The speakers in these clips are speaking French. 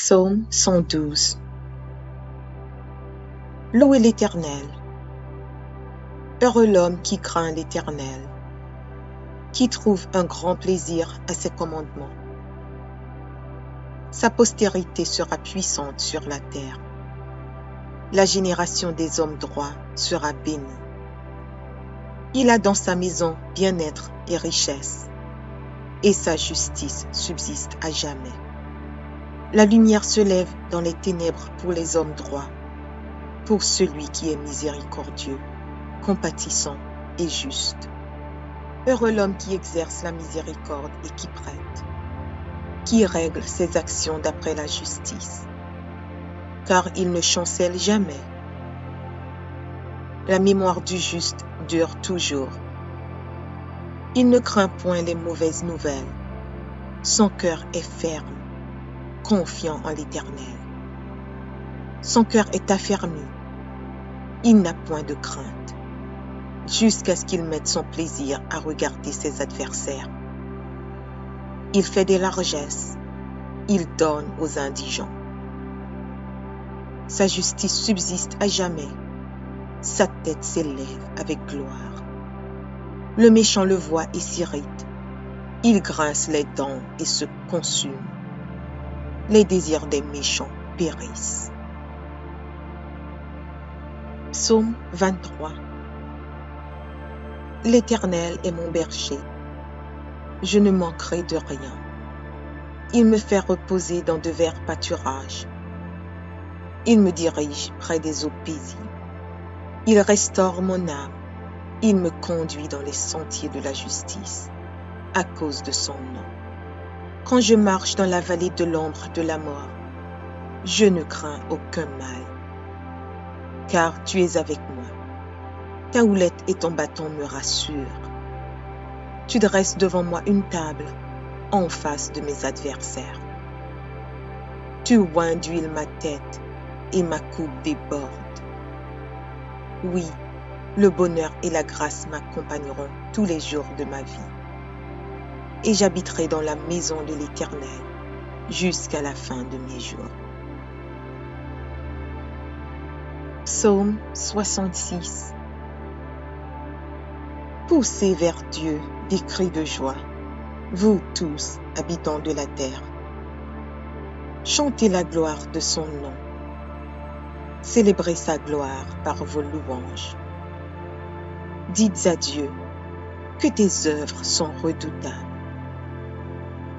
Psaume 112. Louez l'Éternel. Heureux l'homme qui craint l'Éternel, qui trouve un grand plaisir à ses commandements. Sa postérité sera puissante sur la terre. La génération des hommes droits sera bénie. Il a dans sa maison bien-être et richesse, et sa justice subsiste à jamais. La lumière se lève dans les ténèbres pour les hommes droits, pour celui qui est miséricordieux, compatissant et juste. Heureux l'homme qui exerce la miséricorde et qui prête, qui règle ses actions d'après la justice, car il ne chancelle jamais. La mémoire du juste dure toujours. Il ne craint point les mauvaises nouvelles. Son cœur est ferme, confiant en l'Éternel. Son cœur est affermi. Il n'a point de crainte, jusqu'à ce qu'il mette son plaisir à regarder ses adversaires. Il fait des largesses. Il donne aux indigents. Sa justice subsiste à jamais. Sa tête s'élève avec gloire. Le méchant le voit et s'irrite. Il grince les dents et se consume. Les désirs des méchants périssent. Psaume 23. L'Éternel est mon berger. Je ne manquerai de rien. Il me fait reposer dans de verts pâturages. Il me dirige près des eaux paisibles. Il restaure mon âme. Il me conduit dans les sentiers de la justice, à cause de son nom. Quand je marche dans la vallée de l'ombre de la mort, je ne crains aucun mal, car tu es avec moi. Ta houlette et ton bâton me rassurent. Tu dresses devant moi une table en face de mes adversaires. Tu oins d'huile ma tête et ma coupe déborde. Oui, le bonheur et la grâce m'accompagneront tous les jours de ma vie. Et j'habiterai dans la maison de l'Éternel jusqu'à la fin de mes jours. Psaume 66. Poussez vers Dieu des cris de joie, vous tous, habitants de la terre. Chantez la gloire de son nom. Célébrez sa gloire par vos louanges. Dites à Dieu que tes œuvres sont redoutables.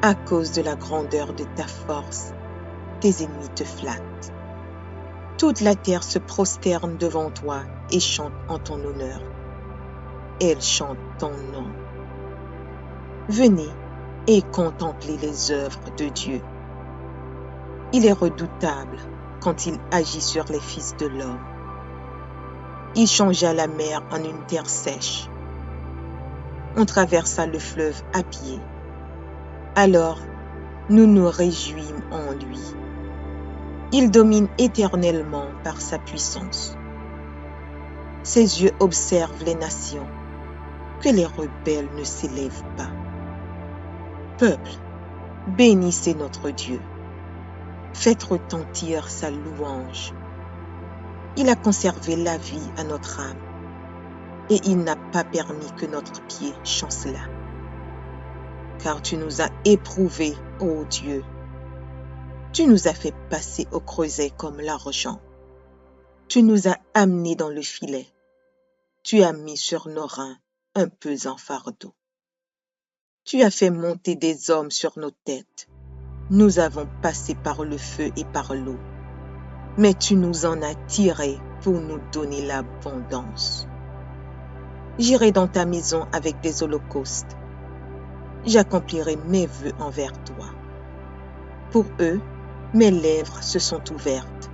À cause de la grandeur de ta force, tes ennemis te flattent. Toute la terre se prosterne devant toi et chante en ton honneur. Elle chante ton nom. Venez et contemplez les œuvres de Dieu. Il est redoutable quand il agit sur les fils de l'homme. Il changea la mer en une terre sèche. On traversa le fleuve à pied. Alors, nous nous réjouîmes en lui. Il domine éternellement par sa puissance. Ses yeux observent les nations, que les rebelles ne s'élèvent pas. Peuple, bénissez notre Dieu. Faites retentir sa louange. Il a conservé la vie à notre âme, et il n'a pas permis que notre pied chancelât. Car tu nous as éprouvés, ô Dieu. Tu nous as fait passer au creuset comme l'argent. Tu nous as amenés dans le filet. Tu as mis sur nos reins un pesant fardeau. Tu as fait monter des hommes sur nos têtes. Nous avons passé par le feu et par l'eau. Mais tu nous en as tirés pour nous donner l'abondance. J'irai dans ta maison avec des holocaustes. J'accomplirai mes vœux envers toi. Pour eux, mes lèvres se sont ouvertes,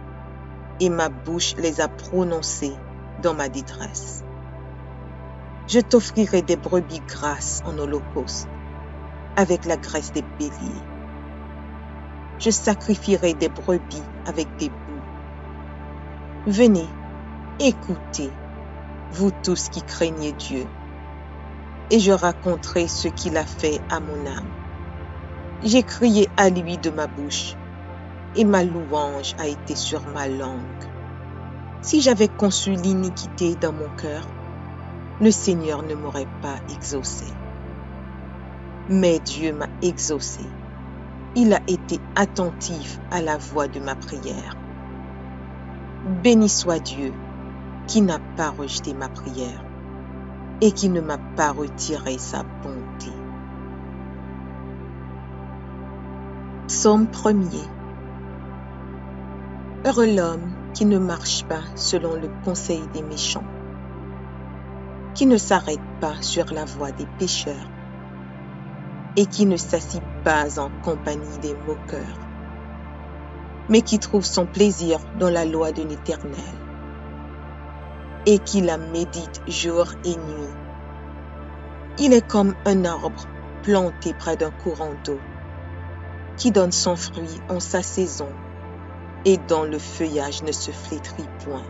et ma bouche les a prononcées dans ma détresse. Je t'offrirai des brebis grasses en holocauste, avec la graisse des béliers. Je sacrifierai des brebis avec des boucs. Venez, écoutez, vous tous qui craignez Dieu, et je raconterai ce qu'il a fait à mon âme. J'ai crié à lui de ma bouche. et ma louange a été sur ma langue. Si j'avais conçu l'iniquité dans mon cœur, le Seigneur ne m'aurait pas exaucé. Mais Dieu m'a exaucé. Il a été attentif à la voix de ma prière. Béni soit Dieu qui n'a pas rejeté ma prière et qui ne m'a pas retiré sa bonté. Psaume 1er. Heureux l'homme qui ne marche pas selon le conseil des méchants, qui ne s'arrête pas sur la voie des pécheurs et qui ne s'assit pas en compagnie des moqueurs, mais qui trouve son plaisir dans la loi de l'Éternel et qui la médite jour et nuit. Il est comme un arbre planté près d'un courant d'eau, qui donne son fruit en sa saison et dont le feuillage ne se flétrit point.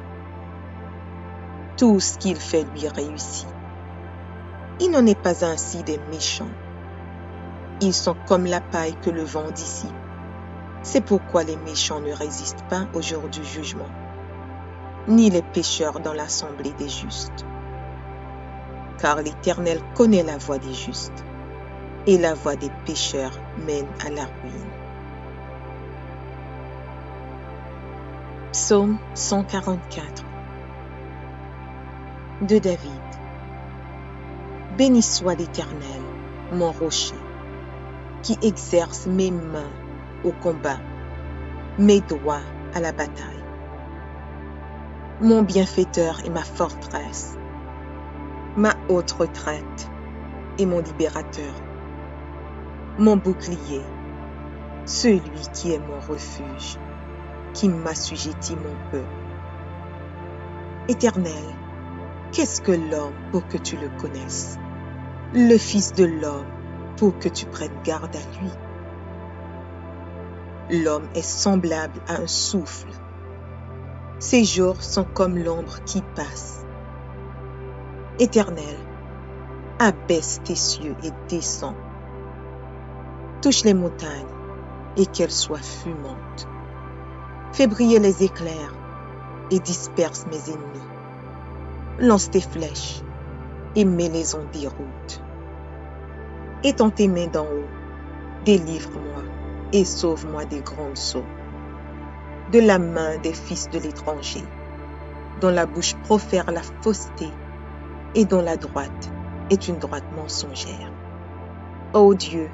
Tout ce qu'il fait lui réussit. Il n'en est pas ainsi des méchants. Ils sont comme la paille que le vent dissipe. C'est pourquoi les méchants ne résistent pas au jour du jugement, ni les pécheurs dans l'assemblée des justes. Car l'Éternel connaît la voie des justes, et la voie des pécheurs mène à la ruine. Psaume 144 de David. Béni soit l'Éternel, mon rocher, qui exerce mes mains au combat, mes doigts à la bataille. Mon bienfaiteur et ma forteresse, ma haute retraite et mon libérateur, mon bouclier, celui qui est mon refuge, qui m'assujettit mon peuple. Éternel, qu'est-ce que l'homme pour que tu le connaisses? Le Fils de l'homme pour que tu prennes garde à lui. L'homme est semblable à un souffle. Ses jours sont comme l'ombre qui passe. Éternel, abaisse tes cieux et descends. Touche les montagnes et qu'elles soient fumantes. Fais briller les éclairs et disperse mes ennemis. Lance tes flèches et mets-les en déroute. Étends tes mains d'en haut, délivre-moi et sauve-moi des grandes eaux, de la main des fils de l'étranger, dont la bouche profère la fausseté et dont la droite est une droite mensongère. Ô Dieu,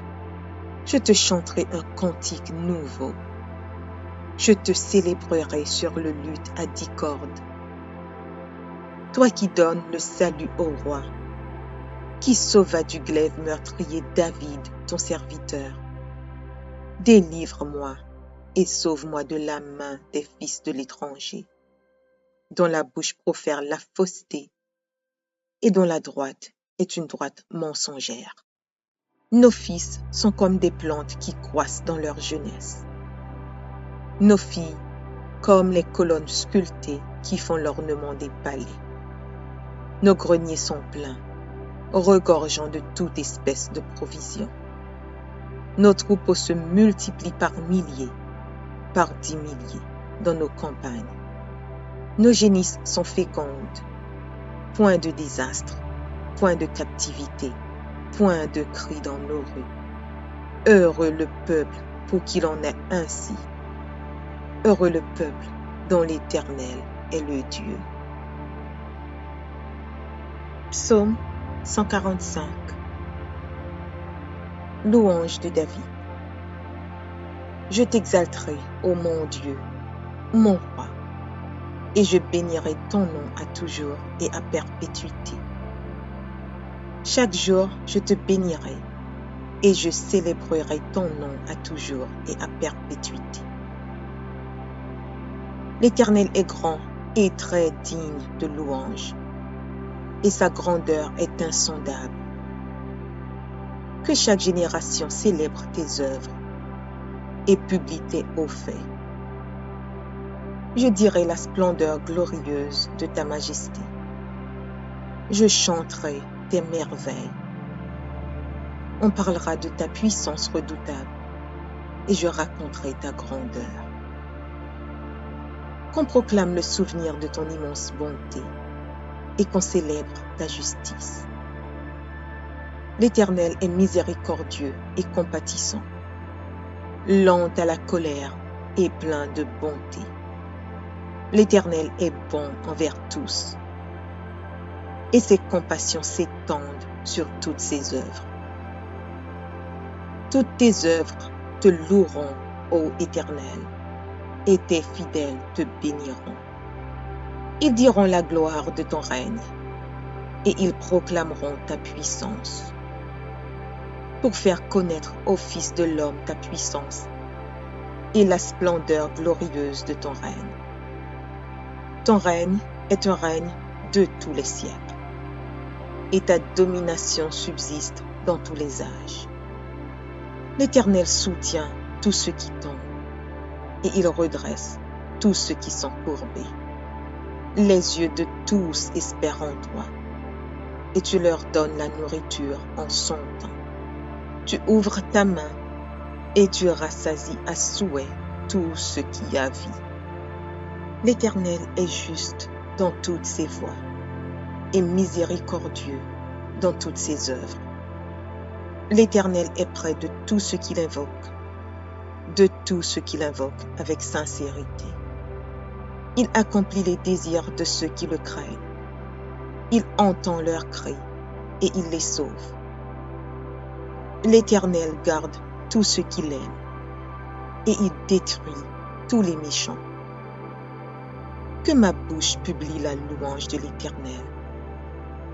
je te chanterai un cantique nouveau. Je te célébrerai sur le luth à 10 cordes. Toi qui donnes le salut au roi, qui sauva du glaive meurtrier David, ton serviteur. Délivre-moi et sauve-moi de la main des fils de l'étranger, dont la bouche profère la fausseté et dont la droite est une droite mensongère. Nos fils sont comme des plantes qui croissent dans leur jeunesse. Nos filles comme les colonnes sculptées qui font l'ornement des palais. Nos greniers sont pleins, regorgeant de toute espèce de provisions. Nos troupeaux se multiplient par milliers, par 10 milliers dans nos campagnes. Nos génisses sont fécondes. Point de désastre, point de captivité, point de cris dans nos rues. Heureux le peuple pour qu'il en ait ainsi. Heureux le peuple dont l'Éternel est le Dieu. Psaume 145. Louange de David. Je t'exalterai, ô mon Dieu, mon roi, et je bénirai ton nom à toujours et à perpétuité. Chaque jour, je te bénirai, et je célébrerai ton nom à toujours et à perpétuité. L'Éternel est grand et très digne de louange, et sa grandeur est insondable. Que chaque génération célèbre tes œuvres et publie tes hauts faits. Je dirai la splendeur glorieuse de ta majesté. Je chanterai tes merveilles. On parlera de ta puissance redoutable et je raconterai ta grandeur. qu'on proclame le souvenir de ton immense bonté et qu'on célèbre ta justice. L'Éternel est miséricordieux et compatissant, lent à la colère et plein de bonté. L'Éternel est bon envers tous, et ses compassions s'étendent sur toutes ses œuvres. Toutes tes œuvres te loueront, ô Éternel, et tes fidèles te béniront. Ils diront la gloire de ton règne, et ils proclameront ta puissance, pour faire connaître aux fils de l'homme ta puissance et la splendeur glorieuse de ton règne. Ton règne est un règne de tous les siècles, et ta domination subsiste dans tous les âges. L'Éternel soutient tous ceux qui tombent, et il redresse tous ceux qui sont courbés. Les yeux de tous espèrent en toi, et tu leur donnes la nourriture en son temps. Tu ouvres ta main, et tu rassasies à souhait tout ce qui a vie. L'Éternel est juste dans toutes ses voies, et miséricordieux dans toutes ses œuvres. L'Éternel est près de tous ceux qui l'invoquent, avec sincérité. Il accomplit les désirs de ceux qui le craignent. Il entend leurs cris et il les sauve. L'Éternel garde tous ceux qui l'aiment et il détruit tous les méchants. Que ma bouche publie la louange de l'Éternel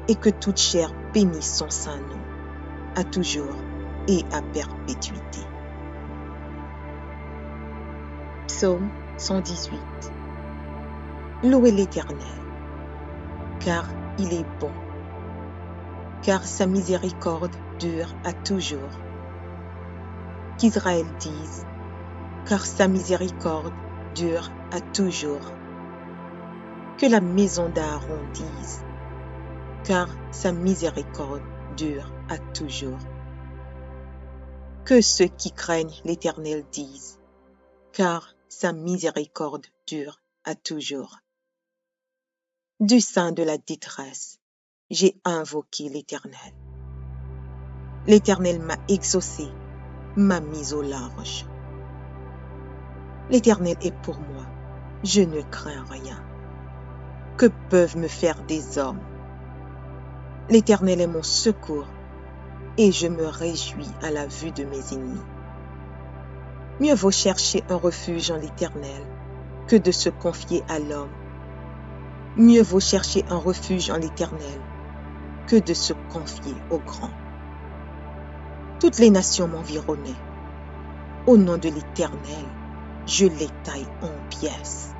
et que toute chair bénisse son saint nom, à toujours et à perpétuité. Psaume 118. Louez l'Éternel, car il est bon, car sa miséricorde dure à toujours. Qu'Israël dise, car sa miséricorde dure à toujours. Que la maison d'Aaron dise, car sa miséricorde dure à toujours. Que ceux qui craignent l'Éternel disent, car sa miséricorde dure à toujours. Du sein de la détresse, j'ai invoqué l'Éternel. L'Éternel m'a exaucé, m'a mis au large. L'Éternel est pour moi, je ne crains rien. Que peuvent me faire des hommes? L'Éternel est mon secours, et je me réjouis à la vue de mes ennemis. Mieux vaut chercher un refuge en l'Éternel que de se confier à l'homme. Mieux vaut chercher un refuge en l'Éternel que de se confier au grand. Toutes les nations m'environnaient. Au nom de l'Éternel, je les taille en pièces.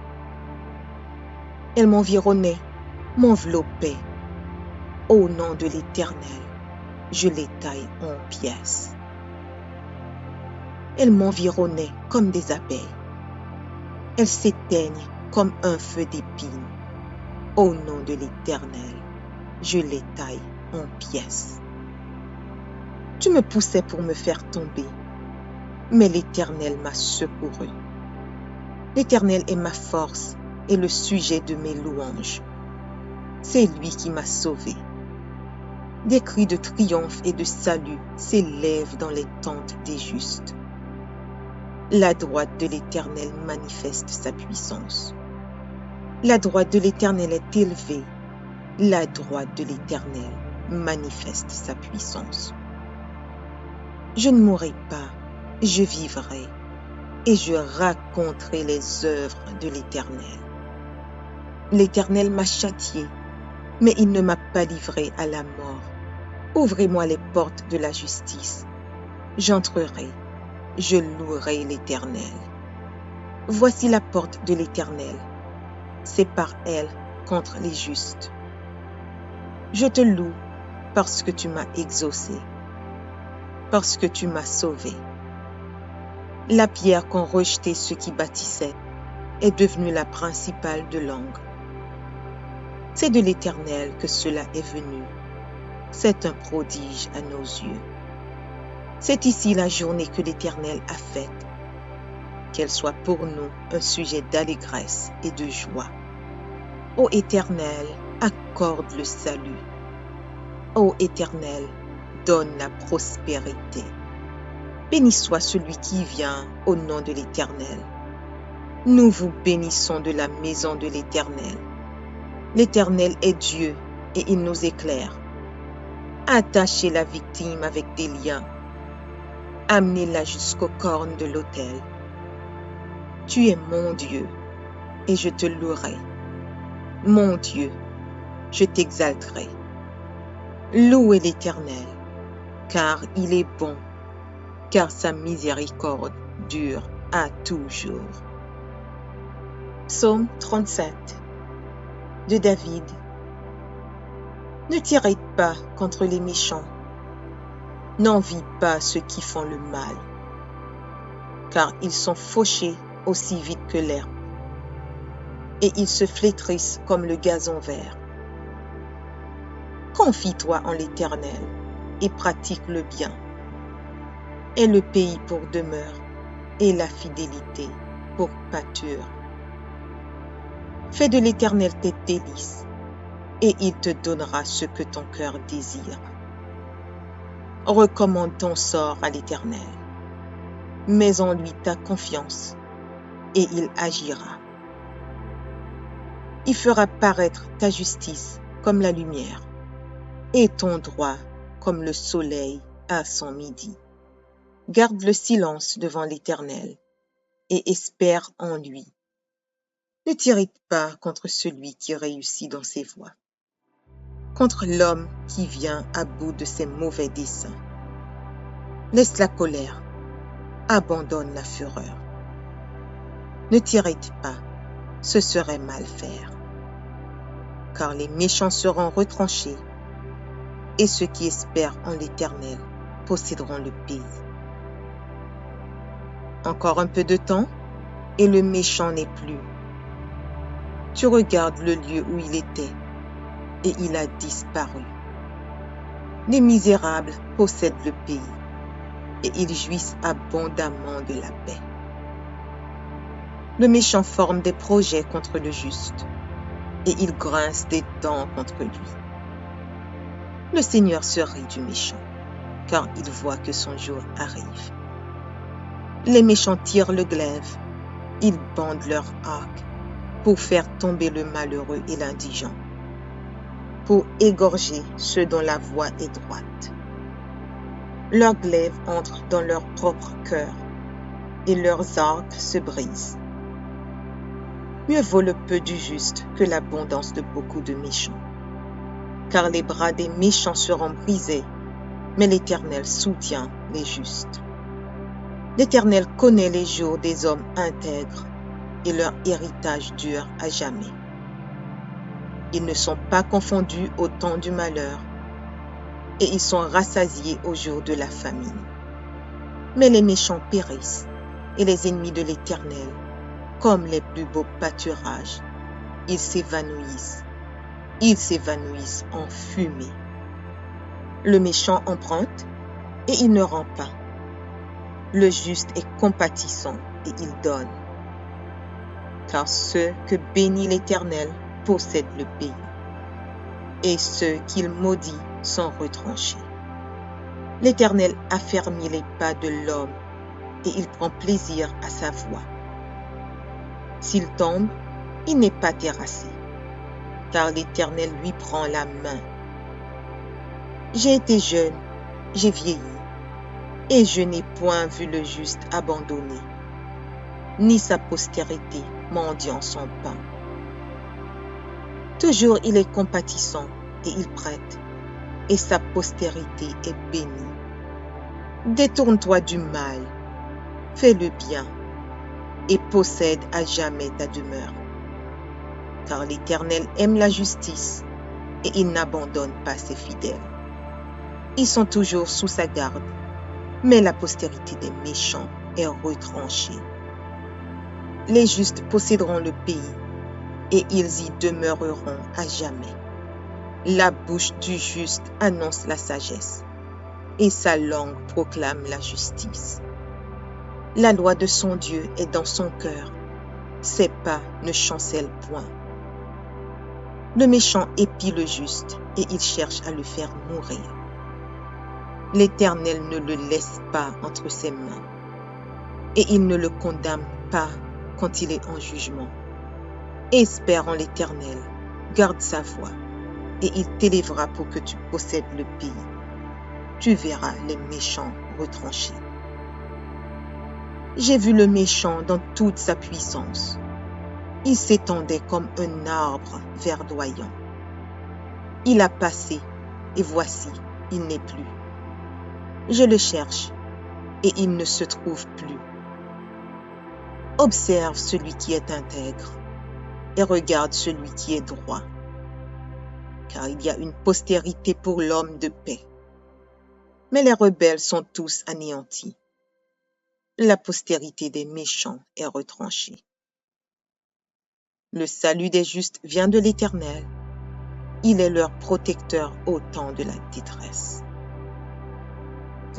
Elles m'environnaient, m'enveloppaient. Au nom de l'Éternel, je les taille en pièces. Elles m'environnaient comme des abeilles. Elles s'éteignent comme un feu d'épines. Au nom de l'Éternel, je les taille en pièces. Tu me poussais pour me faire tomber, mais l'Éternel m'a secouru. L'Éternel est ma force et le sujet de mes louanges. C'est lui qui m'a sauvé. Des cris de triomphe et de salut s'élèvent dans les tentes des justes. La droite de l'Éternel manifeste sa puissance. La droite de l'Éternel est élevée. La droite de l'Éternel manifeste sa puissance. Je ne mourrai pas, je vivrai, et je raconterai les œuvres de l'Éternel. L'Éternel m'a châtié, mais il ne m'a pas livré à la mort. Ouvrez-moi les portes de la justice. J'entrerai, je louerai l'Éternel. Voici la porte de l'Éternel. C'est par elle contre les justes. Je te loue parce que tu m'as exaucé, parce que tu m'as sauvé. La pierre qu'ont rejetée ceux qui bâtissaient est devenue la principale de l'angle. C'est de l'Éternel que cela est venu. C'est un prodige à nos yeux. C'est ici la journée que l'Éternel a faite. qu'elle soit pour nous un sujet d'allégresse et de joie. Ô Éternel, accorde le salut. Ô Éternel, donne la prospérité. Béni soit celui qui vient au nom de l'Éternel. Nous vous bénissons de la maison de l'Éternel. L'Éternel est Dieu et il nous éclaire. Attachez la victime avec des liens. Amenez-la jusqu'aux cornes de l'autel. Tu es mon Dieu et je te louerai. Mon Dieu, je t'exalterai. Louez l'Éternel, car il est bon, car sa miséricorde dure à toujours. Psaume 37 de David. Ne t'irrite pas contre les méchants, n'envie pas ceux qui font le mal, car ils sont fauchés aussi vite que l'herbe, et ils se flétrissent comme le gazon vert. Confie-toi en l'Éternel et pratique le bien. Aie le pays pour demeure et la fidélité pour pâture. Fais de l'Éternel tes délices et il te donnera ce que ton cœur désire. Recommande ton sort à l'Éternel. Mets en lui ta confiance et il agira. Il fera paraître ta justice comme la lumière et ton droit comme le soleil à son midi. Garde le silence devant l'Éternel et espère en lui. Ne t'irrite pas contre celui qui réussit dans ses voies, contre l'homme qui vient à bout de ses mauvais desseins. Laisse la colère, abandonne la fureur. Ne t'irrite pas, ce serait mal faire, car les méchants seront retranchés et ceux qui espèrent en l'Éternel posséderont le pays. Encore un peu de temps et le méchant n'est plus. Tu regardes le lieu où il était et il a disparu. Les misérables possèdent le pays et ils jouissent abondamment de la paix. Le méchant forme des projets contre le juste et il grince des dents contre lui. Le Seigneur se rit du méchant, car il voit que son jour arrive. Les méchants tirent le glaive, ils bandent leur arc pour faire tomber le malheureux et l'indigent, pour égorger ceux dont la voie est droite. Leurs glaives entrent dans leur propre cœur et leurs arcs se brisent. Mieux vaut le peu du juste que l'abondance de beaucoup de méchants, car les bras des méchants seront brisés, mais l'Éternel soutient les justes. L'Éternel connaît les jours des hommes intègres et leur héritage dure à jamais. Ils ne sont pas confondus au temps du malheur et ils sont rassasiés au jour de la famine. Mais les méchants périssent et les ennemis de l'Éternel, comme les plus beaux pâturages, ils s'évanouissent en fumée. Le méchant emprunte et il ne rend pas. Le juste est compatissant et il donne. Car ceux que bénit l'Éternel possèdent le pays, et ceux qu'il maudit sont retranchés. L'Éternel affermit les pas de l'homme et il prend plaisir à sa voie. S'il tombe, il n'est pas terrassé, car l'Éternel lui prend la main. J'ai été jeune, j'ai vieilli, et je n'ai point vu le juste abandonné, ni sa postérité mendiant son pain. Toujours il est compatissant et il prête, et sa postérité est bénie. Détourne-toi du mal, fais le bien, et possède à jamais ta demeure. Car l'Éternel aime la justice, et il n'abandonne pas ses fidèles. Ils sont toujours sous sa garde, mais la postérité des méchants est retranchée. Les justes posséderont le pays, et ils y demeureront à jamais. La bouche du juste annonce la sagesse, et sa langue proclame la justice. La loi de son Dieu est dans son cœur. Ses pas ne chancellent point. Le méchant épie le juste et il cherche à le faire mourir. L'Éternel ne le laisse pas entre ses mains et il ne le condamne pas quand il est en jugement. Espère en l'Éternel, garde sa voie et il t'élèvera pour que tu possèdes le pays. Tu verras les méchants retranchés. J'ai vu le méchant dans toute sa puissance. Il s'étendait comme un arbre verdoyant. Il a passé, et voici, il n'est plus. Je le cherche, et il ne se trouve plus. Observe celui qui est intègre, et regarde celui qui est droit. Car il y a une postérité pour l'homme de paix. Mais les rebelles sont tous anéantis. La postérité des méchants est retranchée. Le salut des justes vient de l'Éternel. Il est leur protecteur au temps de la détresse.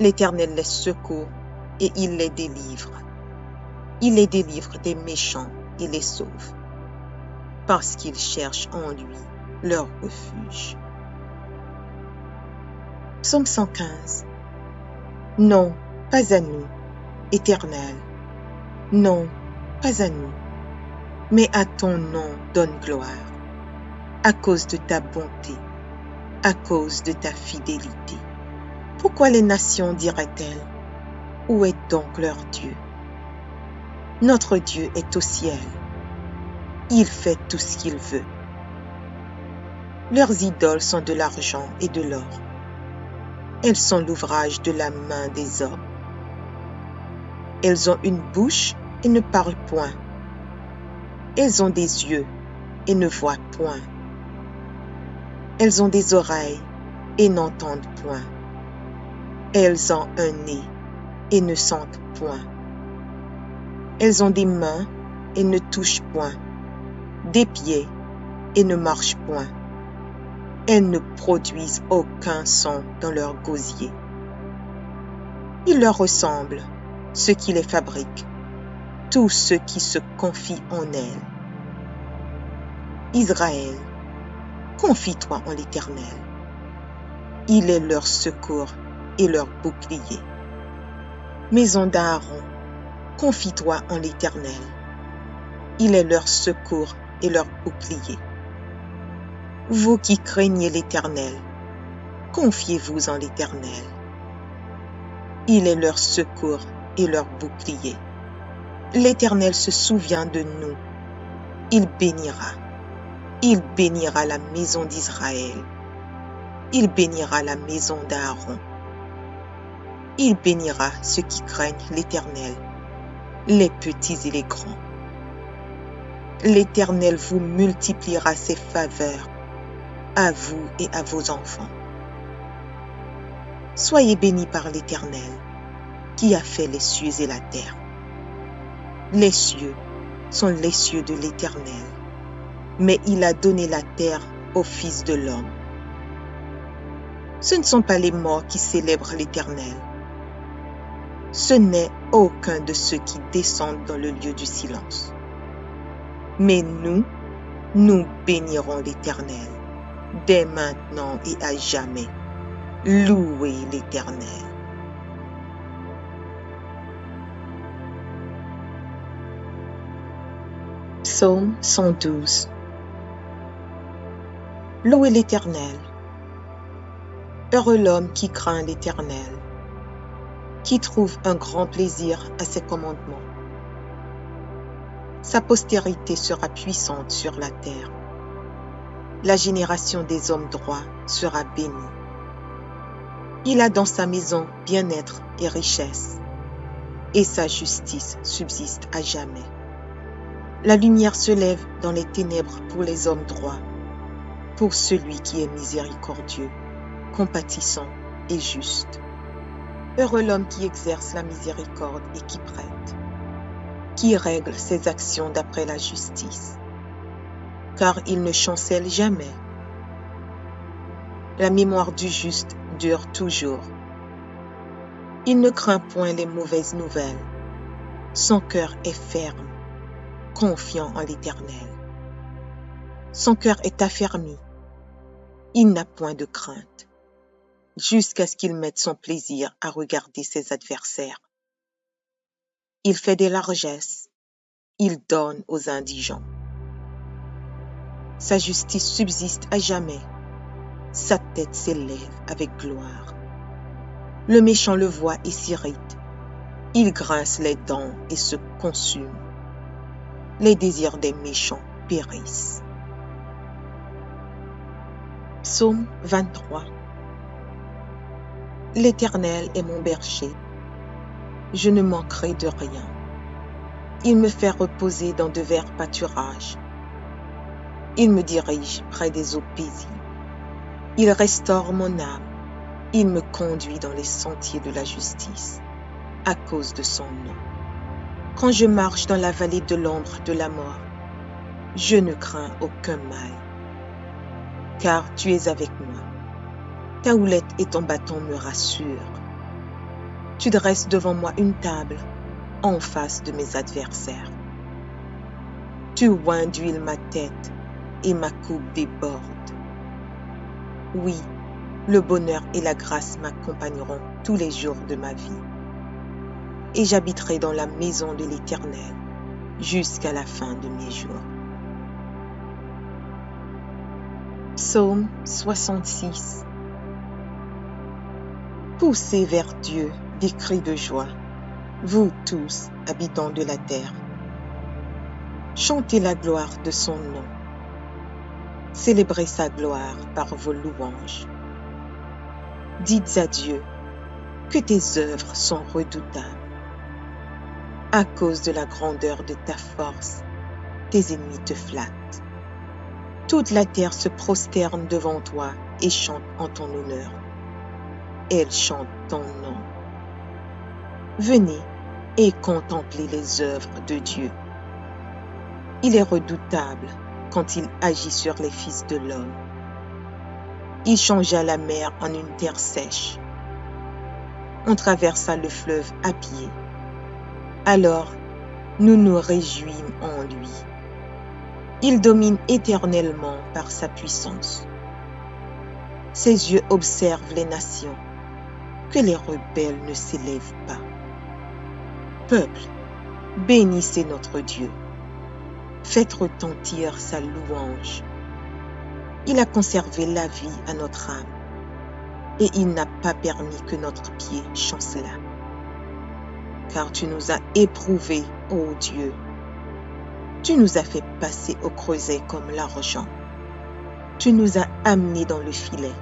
L'Éternel les secourt et il les délivre. Il les délivre des méchants et les sauve, parce qu'ils cherchent en lui leur refuge. Psaume 115. Non, pas à nous, Éternel. Non, pas à nous. Mais à ton nom donne gloire, à cause de ta bonté, à cause de ta fidélité. Pourquoi les nations diraient-elles, où est donc leur Dieu? Notre Dieu est au ciel. Il fait tout ce qu'il veut. Leurs idoles sont de l'argent et de l'or. Elles sont l'ouvrage de la main des hommes. Elles ont une bouche et ne parlent point. Elles ont des yeux et ne voient point. Elles ont des oreilles et n'entendent point. Elles ont un nez et ne sentent point. Elles ont des mains et ne touchent point, des pieds et ne marchent point. Elles ne produisent aucun son dans leur gosier. Il leur ressemble, ceux qui les fabriquent, tous ceux qui se confient en elles. Israël, confie-toi en l'Éternel. Il est leur secours et leur bouclier. Maison d'Aaron, confie-toi en l'Éternel. Il est leur secours et leur bouclier. Vous qui craignez l'Éternel, confiez-vous en l'Éternel. Il est leur secours et leur bouclier. L'Éternel se souvient de nous. Il bénira. Il bénira la maison d'Israël. Il bénira la maison d'Aaron. Il bénira ceux qui craignent l'Éternel, les petits et les grands. L'Éternel vous multipliera ses faveurs, à vous et à vos enfants. Soyez bénis par l'Éternel, qui a fait les cieux et la terre. Les cieux sont les cieux de l'Éternel, mais il a donné la terre au Fils de l'homme. Ce ne sont pas les morts qui célèbrent l'Éternel. Ce n'est aucun de ceux qui descendent dans le lieu du silence. Mais nous bénirons l'Éternel, dès maintenant et à jamais. Louez l'Éternel. Psaume 112. Louez l'Éternel. Heureux l'homme qui craint l'Éternel, qui trouve un grand plaisir à ses commandements. Sa postérité sera puissante sur la terre. La génération des hommes droits sera bénie. Il a dans sa maison bien-être et richesse, et sa justice subsiste à jamais. La lumière se lève dans les ténèbres pour les hommes droits, pour celui qui est miséricordieux, compatissant et juste. Heureux l'homme qui exerce la miséricorde et qui prête, qui règle ses actions d'après la justice, car il ne chancelle jamais. La mémoire du juste dure toujours. Il ne craint point les mauvaises nouvelles, Son cœur est ferme, confiant en l'Éternel. Son cœur est affermi, il n'a point de crainte, jusqu'à ce qu'il mette son plaisir à regarder ses adversaires. Il fait des largesses, il donne aux indigents. Sa justice subsiste à jamais, sa tête s'élève avec gloire. Le méchant le voit et s'irrite, il grince les dents et se consume. Les désirs des méchants périssent. Psaume 23. L'Éternel est mon berger, je ne manquerai de rien. Il me fait reposer dans de verts pâturages. Il me dirige près des eaux paisibles. Il restaure mon âme. Il me conduit dans les sentiers de la justice, à cause de son nom. Quand je marche dans la vallée de l'ombre de la mort, je ne crains aucun mal, car tu es avec moi. Ta houlette et ton bâton me rassurent. Tu dresses devant moi une table en face de mes adversaires. Tu oins d'huile ma tête et ma coupe déborde. Oui, le bonheur et la grâce m'accompagneront tous les jours de ma vie. Et j'habiterai dans la maison de l'Éternel jusqu'à la fin de mes jours. Psaume 66. Poussez vers Dieu des cris de joie, vous tous, habitants de la terre. Chantez la gloire de son nom. Célébrez sa gloire par vos louanges. Dites à Dieu que tes œuvres sont redoutables. À cause de la grandeur de ta force, tes ennemis te flattent. Toute la terre se prosterne devant toi et chante en ton honneur. Elle chante ton nom. Venez et contemplez les œuvres de Dieu. Il est redoutable quand il agit sur les fils de l'homme. Il changea la mer en une terre sèche. On traversa le fleuve à pied. Alors, nous nous réjouîmes en lui. Il domine éternellement par sa puissance. Ses yeux observent les nations, que les rebelles ne s'élèvent pas. Peuple, bénissez notre Dieu. Faites retentir sa louange. Il a conservé la vie à notre âme, et il n'a pas permis que notre pied chancelât. Car tu nous as éprouvés, ô Dieu. Tu nous as fait passer au creuset comme l'argent. Tu nous as amenés dans le filet.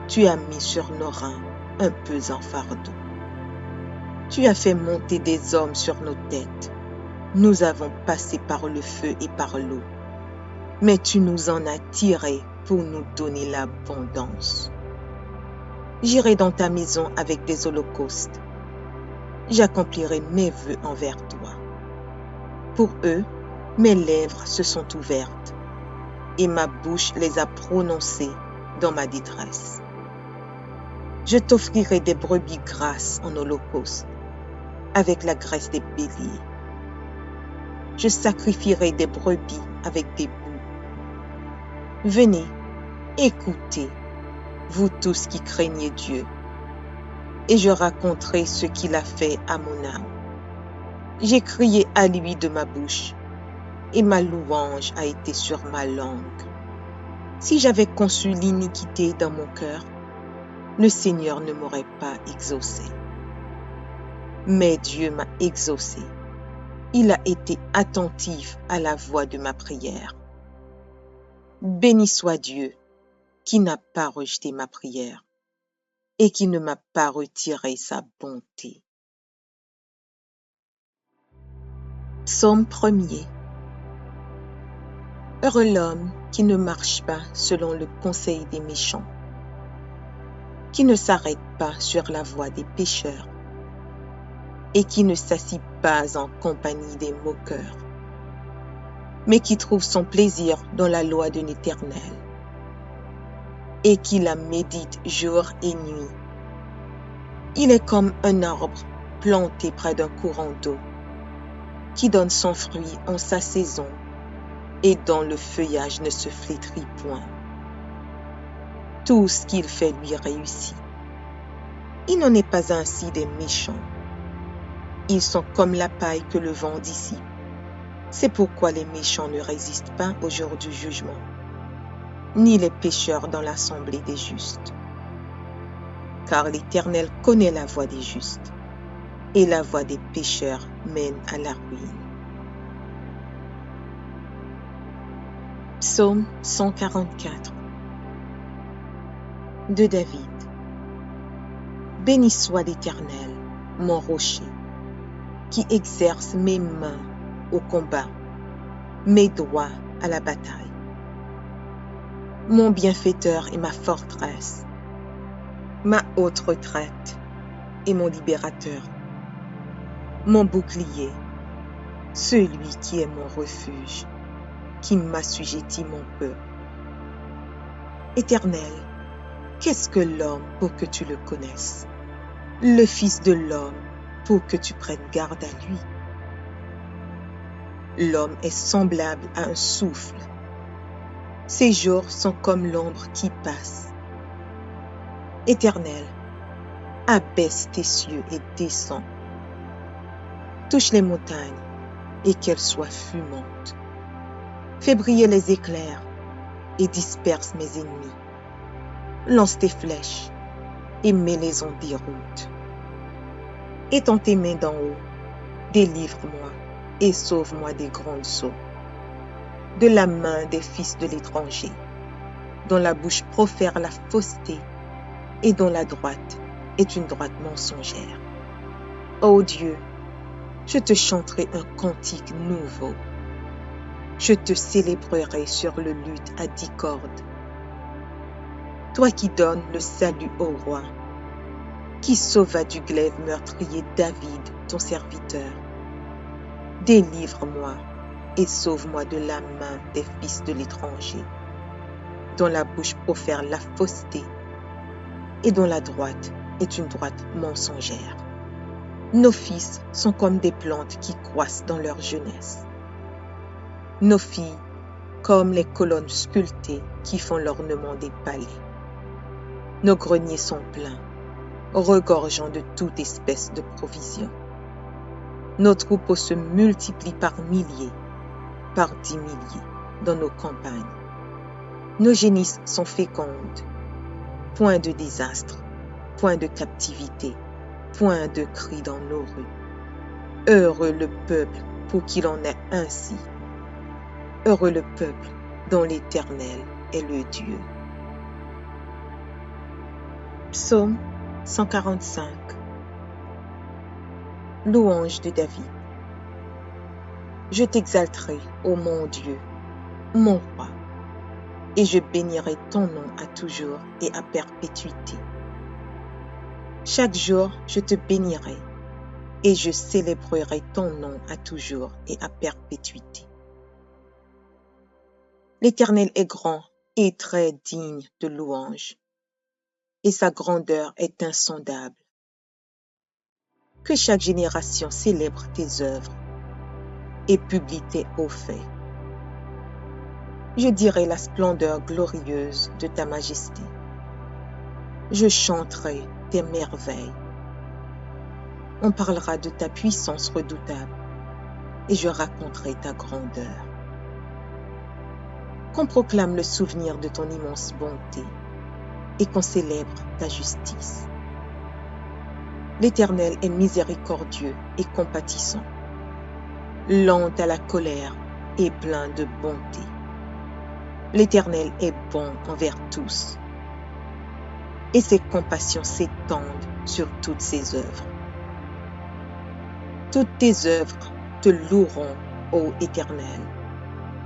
Tu as mis sur nos reins un pesant fardeau. Tu as fait monter des hommes sur nos têtes. Nous avons passé par le feu et par l'eau. Mais tu nous en as tirés pour nous donner l'abondance. J'irai dans ta maison avec des holocaustes. J'accomplirai mes vœux envers toi. Pour eux, mes lèvres se sont ouvertes et ma bouche les a prononcées dans ma détresse. Je t'offrirai des brebis grasses en holocauste, avec la graisse des béliers. Je sacrifierai des brebis avec des boucs. Venez, écoutez, vous tous qui craignez Dieu, et je raconterai ce qu'il a fait à mon âme. J'ai crié à lui de ma bouche, et ma louange a été sur ma langue. Si j'avais conçu l'iniquité dans mon cœur, le Seigneur ne m'aurait pas exaucé. Mais Dieu m'a exaucé. Il a été attentif à la voix de ma prière. Béni soit Dieu, qui n'a pas rejeté ma prière et qui ne m'a pas retiré sa bonté. Psaume 1er. Heureux l'homme qui ne marche pas selon le conseil des méchants, qui ne s'arrête pas sur la voie des pécheurs et qui ne s'assit pas en compagnie des moqueurs, mais qui trouve son plaisir dans la loi de l'Éternel et qui la médite jour et nuit. Il est comme un arbre planté près d'un courant d'eau qui donne son fruit en sa saison et dont le feuillage ne se flétrit point. Tout ce qu'il fait lui réussit. Il n'en est pas ainsi des méchants. Ils sont comme la paille que le vent dissipe. C'est pourquoi les méchants ne résistent pas au jour du jugement, ni les pécheurs dans l'assemblée des justes. Car l'Éternel connaît la voie des justes, et la voie des pécheurs mène à la ruine. Psaume 144 de David. Béni soit l'Éternel, mon rocher, qui exerce mes mains au combat, mes doigts à la bataille. Mon bienfaiteur et ma forteresse, ma haute retraite et mon libérateur, mon bouclier, celui qui est mon refuge, qui m'assujettit mon peuple. Éternel, qu'est-ce que l'homme pour que tu le connaisses? Le Fils de l'homme pour que tu prennes garde à lui. L'homme est semblable à un souffle. Ses jours sont comme l'ombre qui passe. Éternel, abaisse tes cieux et descends. Touche les montagnes et qu'elles soient fumantes. Fais briller les éclairs et disperse mes ennemis. Lance tes flèches et mets-les en déroute. Étends tes mains d'en haut, délivre-moi et sauve-moi des grandes eaux, de la main des fils de l'étranger, dont la bouche profère la fausseté et dont la droite est une droite mensongère. Ô Dieu, je te chanterai un cantique nouveau. Je te célébrerai sur le luth à 10 cordes. Toi qui donnes le salut au roi, qui sauva du glaive meurtrier David, ton serviteur. Délivre-moi et sauve-moi de la main des fils de l'étranger, dont la bouche profère la fausseté et dont la droite est une droite mensongère. Nos fils sont comme des plantes qui croissent dans leur jeunesse. Nos filles comme les colonnes sculptées qui font l'ornement des palais. Nos greniers sont pleins, regorgeant de toute espèce de provisions. Nos troupeaux se multiplient par milliers, par 10 milliers dans nos campagnes. Nos génisses sont fécondes. Point de désastre, point de captivité, point de cris dans nos rues. Heureux le peuple pour qu'il en ait ainsi. Heureux le peuple dont l'Éternel est le Dieu. Psaume 145. Louange de David. Je t'exalterai, ô mon Dieu, mon roi, et je bénirai ton nom à toujours et à perpétuité. Chaque jour, je te bénirai, et je célébrerai ton nom à toujours et à perpétuité. L'Éternel est grand et très digne de louange, et sa grandeur est insondable. Que chaque génération célèbre tes œuvres et publie tes hauts faits. Je dirai la splendeur glorieuse de ta majesté. Je chanterai tes merveilles. On parlera de ta puissance redoutable et je raconterai ta grandeur. Qu'on proclame le souvenir de ton immense bonté et qu'on célèbre ta justice. L'Éternel est miséricordieux et compatissant, lent à la colère et plein de bonté. L'Éternel est bon envers tous, et ses compassions s'étendent sur toutes ses œuvres. Toutes tes œuvres te loueront, ô Éternel,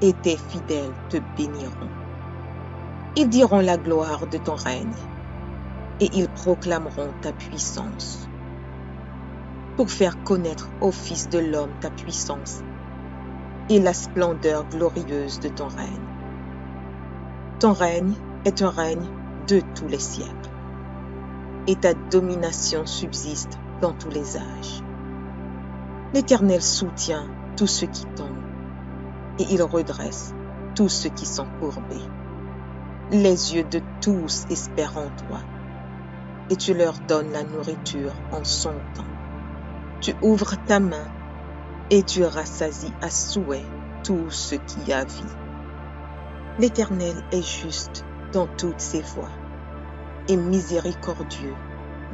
et tes fidèles te béniront. Ils diront la gloire de ton règne, et ils proclameront ta puissance, pour faire connaître au Fils de l'homme ta puissance et la splendeur glorieuse de ton règne. Ton règne est un règne de tous les siècles, et ta domination subsiste dans tous les âges. L'Éternel soutient tous ceux qui tombent, et il redresse tous ceux qui sont courbés. Les yeux de tous espèrent en toi, et tu leur donnes la nourriture en son temps. Tu ouvres ta main, et tu rassasies à souhait tout ce qui a vie. L'Éternel est juste dans toutes ses voies, et miséricordieux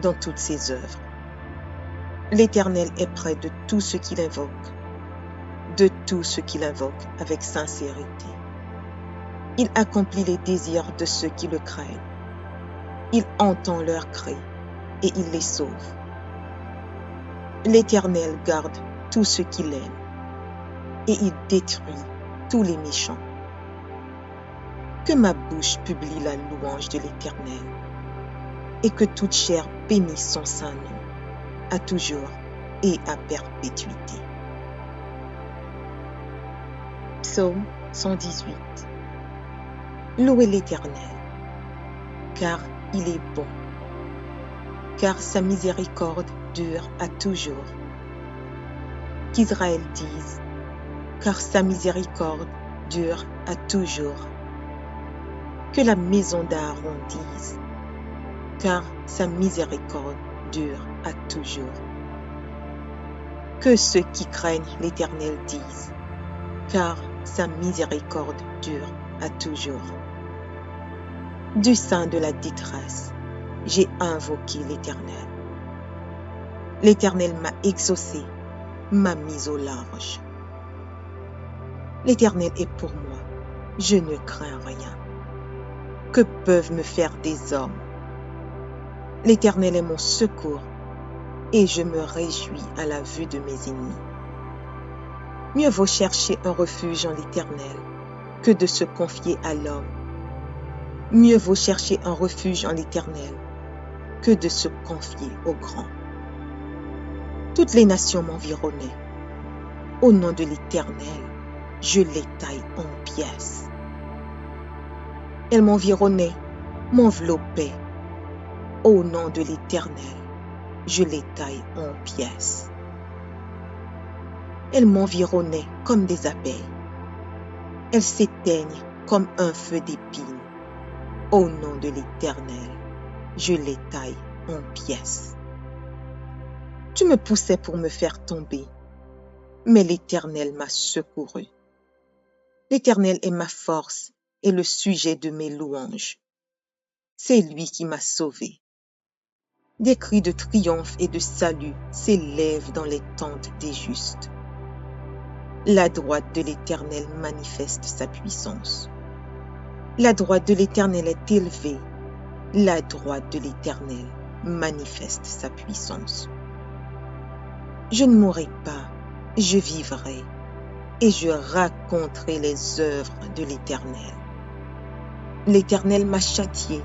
dans toutes ses œuvres. L'Éternel est près de tous ceux qui l'invoquent, de tous ceux qui l'invoquent avec sincérité. Il accomplit les désirs de ceux qui le craignent. Il entend leurs cris et il les sauve. L'Éternel garde tous ceux qui l'aiment et il détruit tous les méchants. Que ma bouche publie la louange de l'Éternel et que toute chair bénisse son saint nom, à toujours et à perpétuité. Psaume 118. Louez l'Éternel, car il est bon, car sa miséricorde dure à toujours. Qu'Israël dise, car sa miséricorde dure à toujours. Que la maison d'Aaron dise, car sa miséricorde dure à toujours. Que ceux qui craignent l'Éternel disent, car sa miséricorde dure à toujours. Du sein de la détresse, j'ai invoqué l'Éternel. L'Éternel m'a exaucé, m'a mis au large. L'Éternel est pour moi, je ne crains rien. Que peuvent me faire des hommes? L'Éternel est mon secours, et je me réjouis à la vue de mes ennemis. Mieux vaut chercher un refuge en l'Éternel que de se confier à l'homme. Mieux vaut chercher un refuge en l'Éternel que de se confier au grand. Toutes les nations m'environnaient. Au nom de l'Éternel, je les taille en pièces. Elles m'environnaient, m'enveloppaient. Au nom de l'Éternel, je les taille en pièces. Elles m'environnaient comme des abeilles. Elles s'éteignent comme un feu d'épines. Au nom de l'Éternel, je les taille en pièces. Tu me poussais pour me faire tomber, mais l'Éternel m'a secouru. L'Éternel est ma force et le sujet de mes louanges. C'est lui qui m'a sauvé. Des cris de triomphe et de salut s'élèvent dans les tentes des justes. La droite de l'Éternel manifeste sa puissance. La droite de l'Éternel est élevée. La droite de l'Éternel manifeste sa puissance. Je ne mourrai pas, je vivrai, et je raconterai les œuvres de l'Éternel. L'Éternel m'a châtié,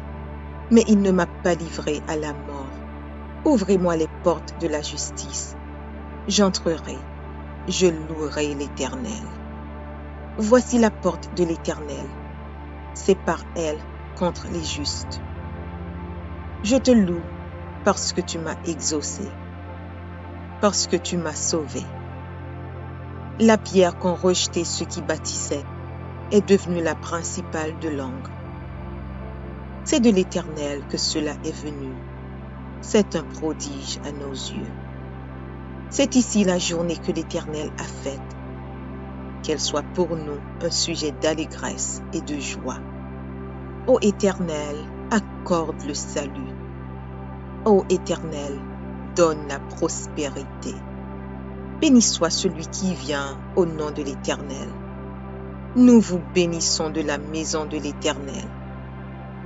mais il ne m'a pas livré à la mort. Ouvrez-moi les portes de la justice. J'entrerai, je louerai l'Éternel. Voici la porte de l'Éternel. C'est par elle contre les justes. Je te loue parce que tu m'as exaucé, parce que tu m'as sauvé. La pierre qu'ont rejetée ceux qui bâtissaient est devenue la principale de l'angle. C'est de l'Éternel que cela est venu. C'est un prodige à nos yeux. C'est ici la journée que l'Éternel a faite. Qu'elle soit pour nous un sujet d'allégresse et de joie. Ô Éternel, accorde le salut. Ô Éternel, donne la prospérité. Béni soit celui qui vient au nom de l'Éternel. Nous vous bénissons de la maison de l'Éternel.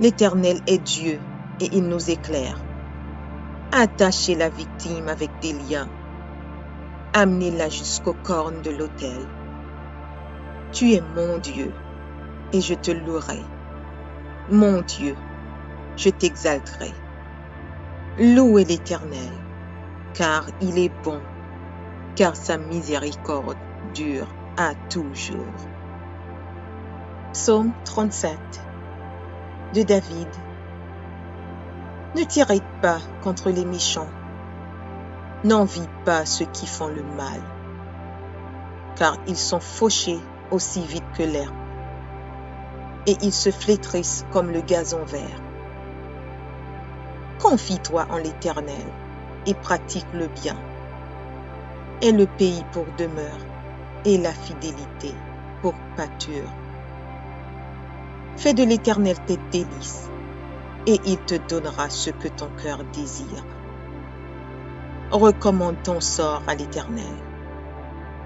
L'Éternel est Dieu et il nous éclaire. Attachez la victime avec des liens. Amenez-la jusqu'aux cornes de l'autel. Tu es mon Dieu et je te louerai. Mon Dieu, je t'exalterai. Louez l'Éternel, car il est bon, car sa miséricorde dure à toujours. Psaume 37 de David. Ne t'irrite pas contre les méchants, n'envie pas ceux qui font le mal. car ils sont fauchés aussi vite que l'herbe, et ils se flétrissent comme le gazon vert. Confie-toi en l'Éternel et pratique le bien. Aie le pays pour demeure et la fidélité pour pâture. Fais de l'Éternel tes délices, et il te donnera ce que ton cœur désire. Recommande ton sort à l'Éternel.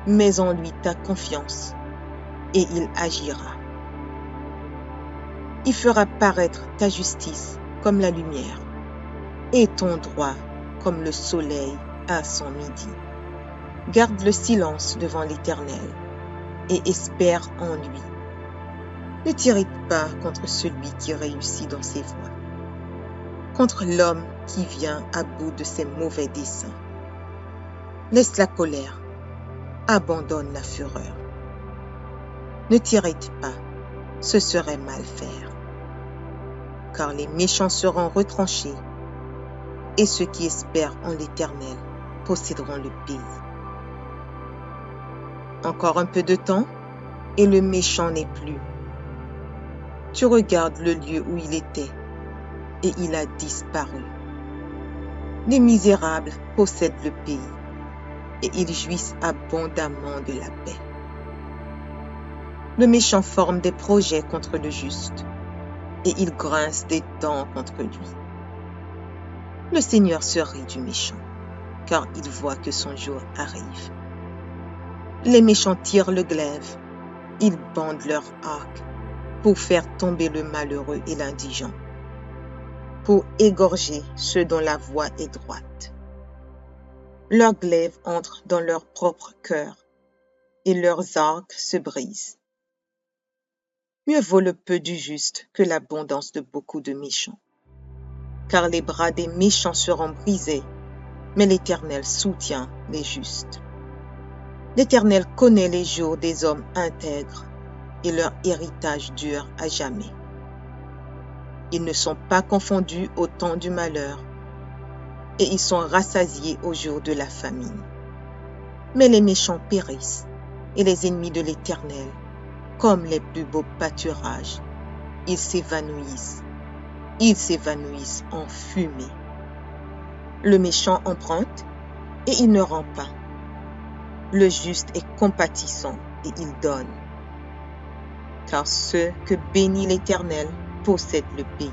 Mets en lui ta confiance, et il agira. Il fera paraître ta justice comme la lumière, et ton droit comme le soleil à son midi. Garde le silence devant l'Éternel, et espère en lui. Ne t'irrite pas contre celui qui réussit dans ses voies, contre l'homme qui vient à bout de ses mauvais desseins. Laisse la colère, abandonne la fureur. Ne t'irrite pas, ce serait mal faire. Car les méchants seront retranchés, et ceux qui espèrent en l'Éternel posséderont le pays. Encore un peu de temps, et le méchant n'est plus. Tu regardes le lieu où il était, et il a disparu. Les misérables possèdent le pays, et ils jouissent abondamment de la paix. Le méchant forme des projets contre le juste, et il grince des dents contre lui. Le Seigneur se rit du méchant, car il voit que son jour arrive. Les méchants tirent le glaive, ils bandent leur arc pour faire tomber le malheureux et l'indigent, pour égorger ceux dont la voie est droite. Leurs glaives entrent dans leur propre cœur, et leurs arcs se brisent. Mieux vaut le peu du juste que l'abondance de beaucoup de méchants. Car les bras des méchants seront brisés, mais l'Éternel soutient les justes. L'Éternel connaît les jours des hommes intègres, et leur héritage dure à jamais. Ils ne sont pas confondus au temps du malheur, et ils sont rassasiés au jour de la famine. Mais les méchants périssent, et les ennemis de l'Éternel, comme les plus beaux pâturages, ils s'évanouissent en fumée. Le méchant emprunte, et il ne rend pas. Le juste est compatissant, et il donne. Car ceux que bénit l'Éternel possèdent le pays,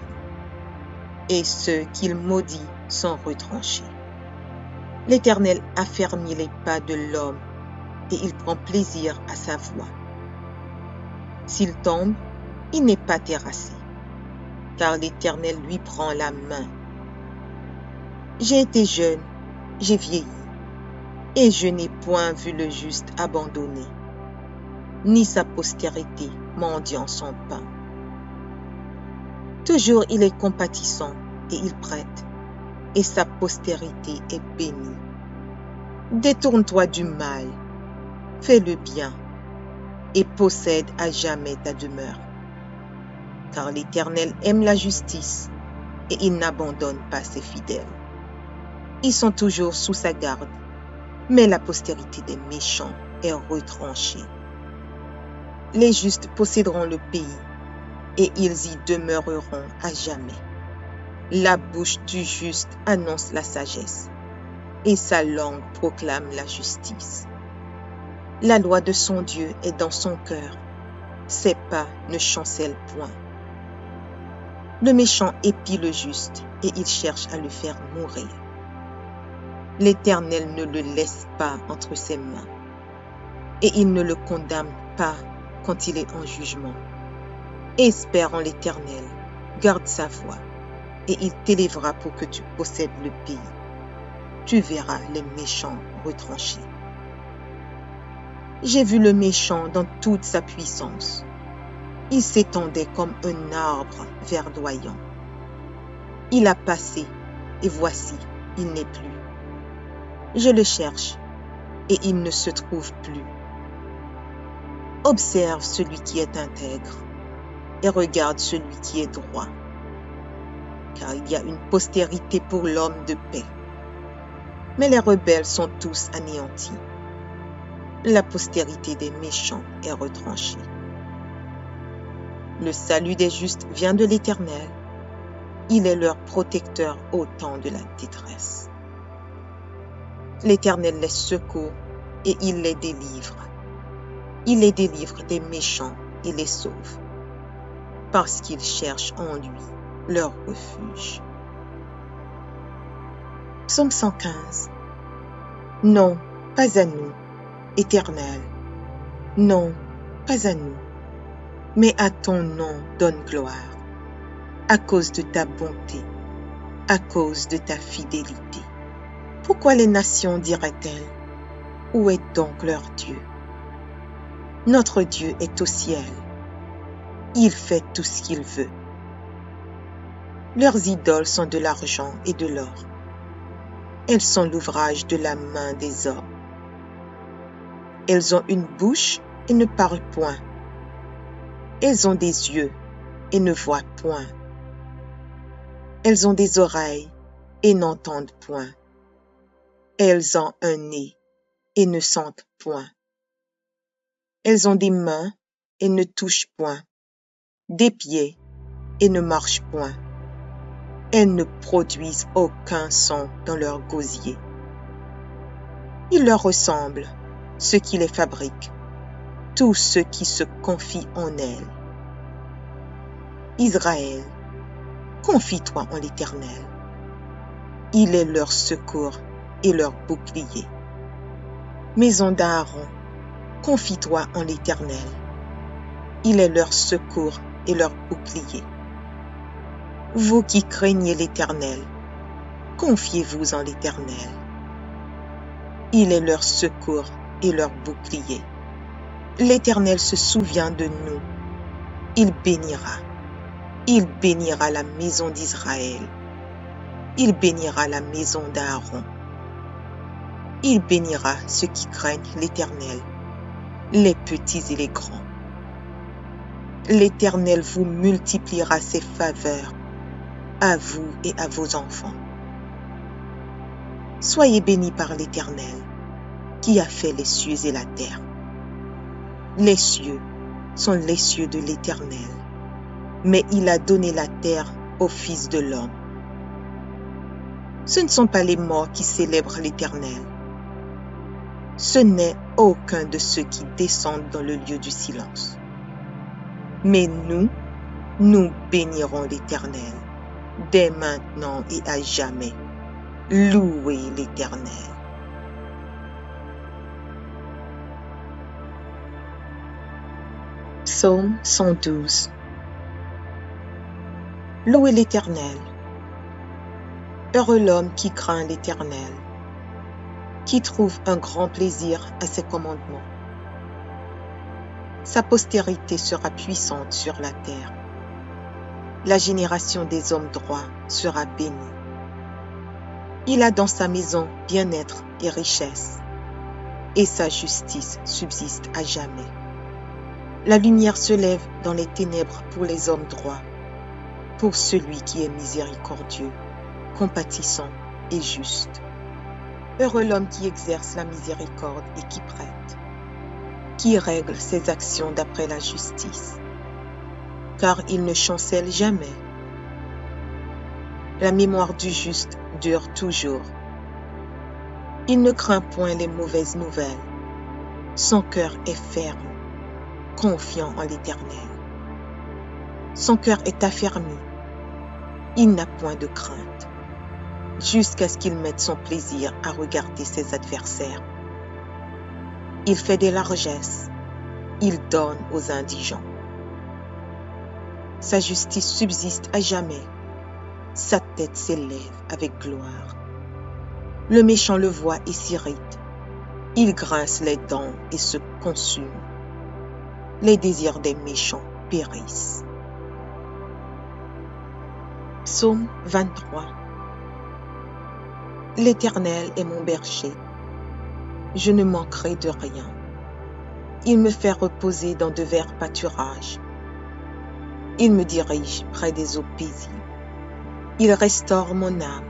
et ceux qu'il maudit sont retranchés. L'Éternel affermit les pas de l'homme, et il prend plaisir à sa voie. S'il tombe, il n'est pas terrassé, car l'Éternel lui prend la main. J'ai été jeune, j'ai vieilli, et je n'ai point vu le juste abandonné, ni sa postérité mendiant son pain. Toujours il est compatissant et il prête, et sa postérité est bénie. Détourne-toi du mal, fais le bien, et possède à jamais ta demeure. Car l'Éternel aime la justice, et il n'abandonne pas ses fidèles. Ils sont toujours sous sa garde, mais la postérité des méchants est retranchée. Les justes posséderont le pays, et ils y demeureront à jamais. La bouche du juste annonce la sagesse, et sa langue proclame la justice. La loi de son Dieu est dans son cœur, ses pas ne chancellent point. Le méchant épie le juste, et il cherche à le faire mourir. L'Éternel ne le laisse pas entre ses mains, et il ne le condamne pas quand il est en jugement. Espère en l'Éternel, garde sa voie, et il t'élèvera pour que tu possèdes le pays. Tu verras les méchants retranchés. J'ai vu le méchant dans toute sa puissance. Il s'étendait comme un arbre verdoyant. Il a passé, et voici, il n'est plus. Je le cherche, et il ne se trouve plus. Observe celui qui est intègre, et regarde celui qui est droit. Car il y a une postérité pour l'homme de paix. Mais les rebelles sont tous anéantis. La postérité des méchants est retranchée. Le salut des justes vient de l'Éternel. Il est leur protecteur au temps de la détresse. L'Éternel les secourt et il les délivre. Il les délivre des méchants et les sauve, parce qu'ils cherchent en lui leur refuge. Psaume 115. Non, pas à nous, Éternel. Non, pas à nous. Mais à ton nom donne gloire, à cause de ta bonté, à cause de ta fidélité. Pourquoi les nations diraient-elles, où est donc leur Dieu? Notre Dieu est au ciel. Il fait tout ce qu'il veut. Leurs idoles sont de l'argent et de l'or. Elles sont l'ouvrage de la main des hommes. Elles ont une bouche et ne parlent point. Elles ont des yeux et ne voient point. Elles ont des oreilles et n'entendent point. Elles ont un nez et ne sentent point. Elles ont des mains et ne touchent point, des pieds et ne marchent point. Elles ne produisent aucun son dans leur gosier. Il leur ressemble, ceux qui les fabriquent, tous ceux qui se confient en elles. Israël, confie-toi en l'Éternel. Il est leur secours et leur bouclier. Maison d'Aaron, confie-toi en l'Éternel. Il est leur secours et leur bouclier. Vous qui craignez l'Éternel, confiez-vous en l'Éternel. Il est leur secours et leur bouclier. L'Éternel se souvient de nous. Il bénira la maison d'Israël. Il bénira la maison d'Aaron. Il bénira ceux qui craignent l'Éternel, les petits et les grands. L'Éternel vous multipliera ses faveurs, à vous et à vos enfants. Soyez bénis par l'Éternel, qui a fait les cieux et la terre. Les cieux sont les cieux de l'Éternel, mais il a donné la terre au Fils de l'homme. Ce ne sont pas les morts qui célèbrent l'Éternel. Ce n'est aucun de ceux qui descendent dans le lieu du silence. Mais nous bénirons l'Éternel, dès maintenant et à jamais. Louez l'Éternel. Psaume 112. Louez l'Éternel. Heureux l'homme qui craint l'Éternel, qui trouve un grand plaisir à ses commandements. Sa postérité sera puissante sur la terre. La génération des hommes droits sera bénie. Il a dans sa maison bien-être et richesse, et sa justice subsiste à jamais. La lumière se lève dans les ténèbres pour les hommes droits, pour celui qui est miséricordieux, compatissant et juste. Heureux l'homme qui exerce la miséricorde et qui prête, qui règle ses actions d'après la justice, car il ne chancelle jamais. La mémoire du juste dure toujours. Il ne craint point les mauvaises nouvelles. Son cœur est ferme, confiant en l'Éternel. Son cœur est affermi. Il n'a point de crainte, jusqu'à ce qu'il mette son plaisir à regarder ses adversaires. Il fait des largesses, il donne aux indigents. Sa justice subsiste à jamais, sa tête s'élève avec gloire. Le méchant le voit et s'irrite, il grince les dents et se consume. Les désirs des méchants périssent. Psaume 23. L'Éternel est mon berger. Je ne manquerai de rien. Il me fait reposer dans de verts pâturages. Il me dirige près des eaux paisibles. Il restaure mon âme.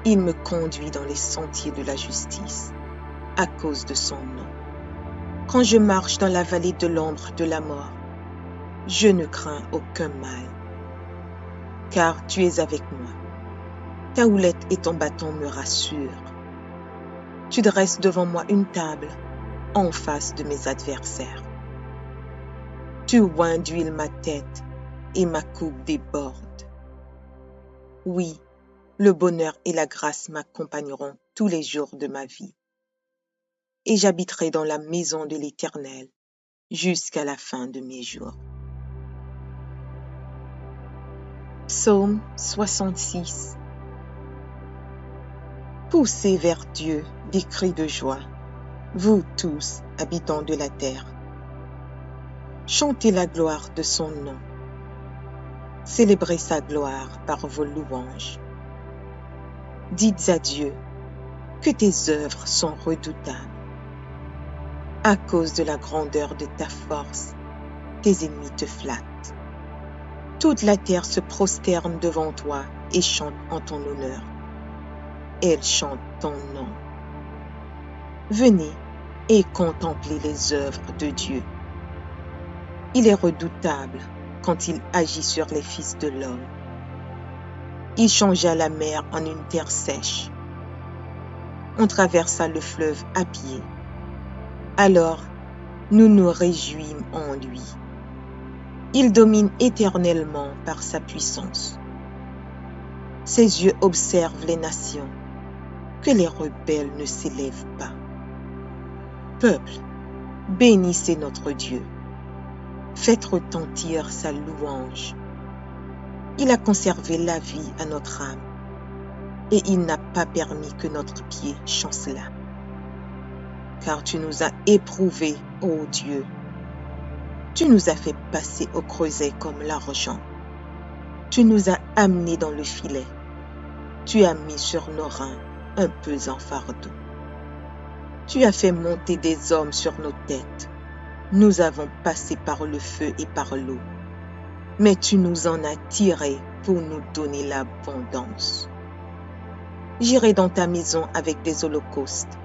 Il me conduit dans les sentiers de la justice, à cause de son nom. Quand je marche dans la vallée de l'ombre de la mort, je ne crains aucun mal, car tu es avec moi. Ta houlette et ton bâton me rassurent. Tu dresses devant moi une table en face de mes adversaires. Tu oins d'huile ma tête et ma coupe déborde. Oui, le bonheur et la grâce m'accompagneront tous les jours de ma vie. Et j'habiterai dans la maison de l'Éternel jusqu'à la fin de mes jours. Psaume 66. Poussez vers Dieu des cris de joie, vous tous, habitants de la terre. Chantez la gloire de son nom. Célébrez sa gloire par vos louanges. Dites à Dieu que tes œuvres sont redoutables. À cause de la grandeur de ta force, tes ennemis te flattent. Toute la terre se prosterne devant toi et chante en ton honneur. Elle chante ton nom. Venez et contemplez les œuvres de Dieu. Il est redoutable quand il agit sur les fils de l'homme. Il changea la mer en une terre sèche. On traversa le fleuve à pied. Alors, nous nous réjouîmes en lui. Il domine éternellement par sa puissance. Ses yeux observent les nations, que les rebelles ne s'élèvent pas. Peuple, bénissez notre Dieu. Faites retentir sa louange. Il a conservé la vie à notre âme, et il n'a pas permis que notre pied chancelât. Car tu nous as éprouvés, ô Dieu. Tu nous as fait passer au creuset comme l'argent. Tu nous as amenés dans le filet. Tu as mis sur nos reins un pesant fardeau. Tu as fait monter des hommes sur nos têtes. Nous avons passé par le feu et par l'eau. Mais tu nous en as tirés pour nous donner l'abondance. J'irai dans ta maison avec des holocaustes.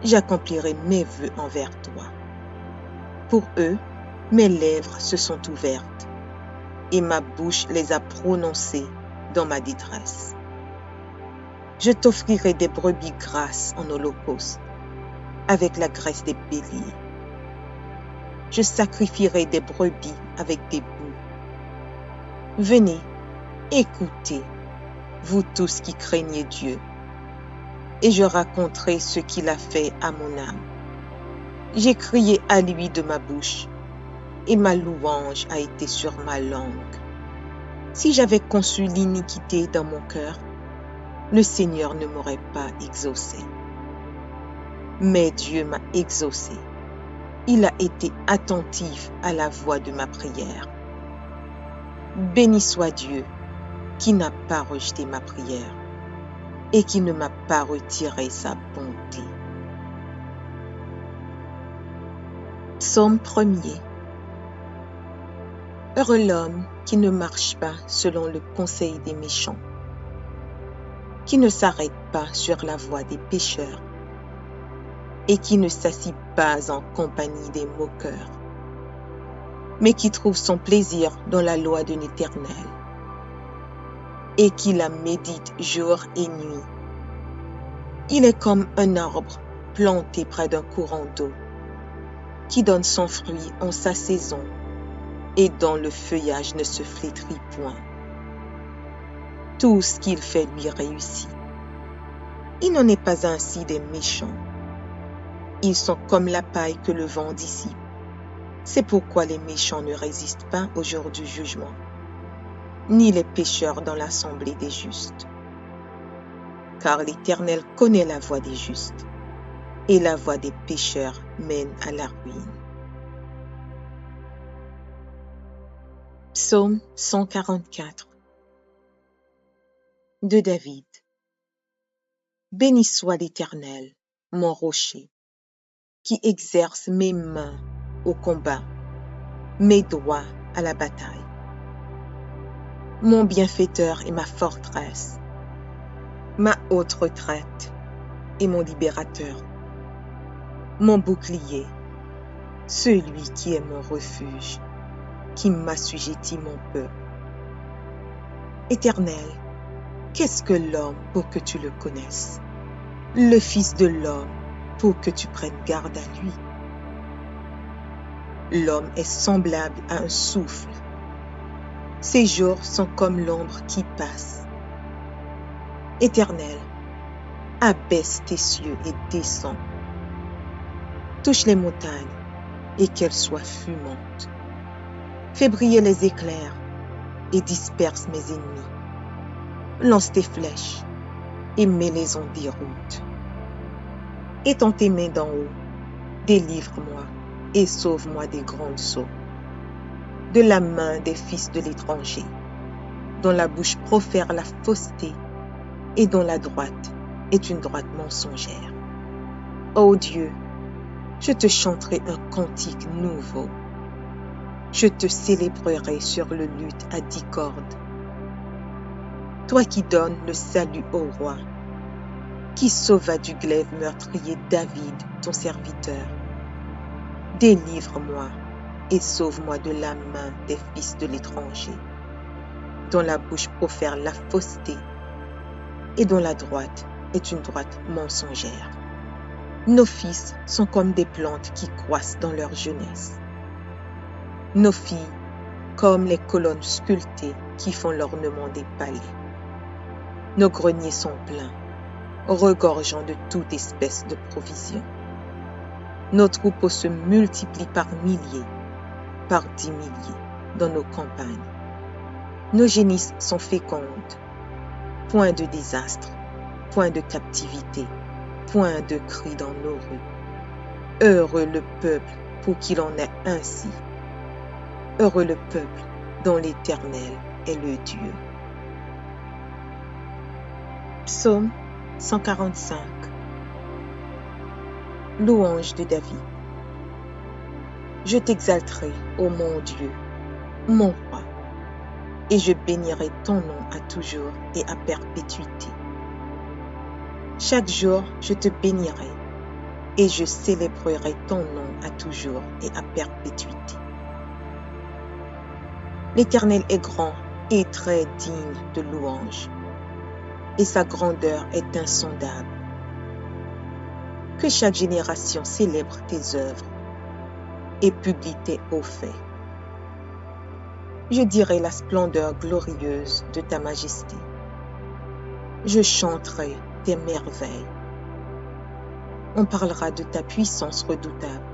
J'accomplirai mes vœux envers toi. Pour eux, mes lèvres se sont ouvertes et ma bouche les a prononcées dans ma détresse. Je t'offrirai des brebis grasses en holocauste avec la graisse des béliers. Je sacrifierai des brebis avec des boucs. Venez, écoutez, vous tous qui craignez Dieu, et je raconterai ce qu'il a fait à mon âme. J'ai crié à lui de ma bouche, et ma louange a été sur ma langue. Si j'avais conçu l'iniquité dans mon cœur, le Seigneur ne m'aurait pas exaucé. Mais Dieu m'a exaucé. Il a été attentif à la voix de ma prière. Béni soit Dieu, qui n'a pas rejeté ma prière et qui ne m'a pas retiré sa bonté. Psaume 1er. Heureux l'homme qui ne marche pas selon le conseil des méchants, qui ne s'arrête pas sur la voie des pécheurs et qui ne s'assit pas en compagnie des moqueurs, mais qui trouve son plaisir dans la loi de l'Éternel et qui la médite jour et nuit. Il est comme un arbre planté près d'un courant d'eau, qui donne son fruit en sa saison et dont le feuillage ne se flétrit point. Tout ce qu'il fait lui réussit. Il n'en est pas ainsi des méchants. Ils sont comme la paille que le vent dissipe. C'est pourquoi les méchants ne résistent pas au jour du jugement, ni les pécheurs dans l'assemblée des justes. Car l'Éternel connaît la voie des justes, et la voie des pécheurs mène à la ruine. Psaume 144 de David. Béni soit l'Éternel, mon rocher, qui exerce mes mains au combat, mes doigts à la bataille. Mon bienfaiteur et ma forteresse, ma haute retraite et mon libérateur, mon bouclier celui qui est mon refuge, qui m'assujettit mon peuple. Éternel, qu'est-ce que l'homme pour que tu le connaisses? Le Fils de l'homme pour que tu prennes garde à lui. L'homme est semblable à un souffle. Ses jours sont comme l'ombre qui passe. Éternel, abaisse tes cieux et descends. Touche les montagnes et qu'elles soient fumantes. Fais briller les éclairs et disperse mes ennemis. Lance tes flèches et mets-les en déroute. Étends tes mains d'en haut, délivre-moi et sauve-moi des grandes eaux, de la main des fils de l'étranger, dont la bouche profère la fausseté et dont la droite est une droite mensongère. Ô Dieu, je te chanterai un cantique nouveau. Je te célébrerai sur le luth à 10 cordes. Toi qui donnes le salut au roi, qui sauva du glaive meurtrier David, ton serviteur. Délivre-moi et sauve-moi de la main des fils de l'étranger, dont la bouche profère la fausseté et dont la droite est une droite mensongère. Nos fils sont comme des plantes qui croissent dans leur jeunesse. Nos filles comme les colonnes sculptées qui font l'ornement des palais. Nos greniers sont pleins, regorgeant de toute espèce de provisions. Nos troupeaux se multiplient par milliers, par 10 milliers dans nos campagnes. Nos génisses sont fécondes. Point de désastre, point de captivité, point de cri dans nos rues. Heureux le peuple pour qu'il en ait ainsi. Heureux le peuple dont l'Éternel est le Dieu. Psaume 145. Louange de David. Je t'exalterai, ô mon Dieu, mon roi, et je bénirai ton nom à toujours et à perpétuité. Chaque jour, je te bénirai, et je célébrerai ton nom à toujours et à perpétuité. L'Éternel est grand et très digne de louange, et sa grandeur est insondable. Que chaque génération célèbre tes œuvres et publie tes hauts faits. Je dirai la splendeur glorieuse de ta majesté. Je chanterai tes merveilles. On parlera de ta puissance redoutable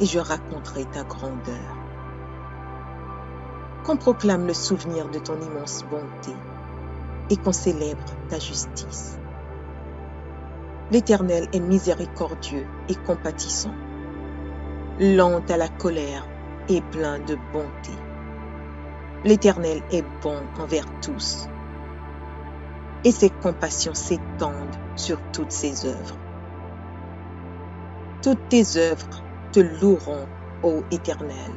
et je raconterai ta grandeur. Qu'on proclame le souvenir de ton immense bonté et qu'on célèbre ta justice. L'Éternel est miséricordieux et compatissant, lent à la colère et plein de bonté. L'Éternel est bon envers tous, et ses compassions s'étendent sur toutes ses œuvres. Toutes tes œuvres te loueront, ô Éternel,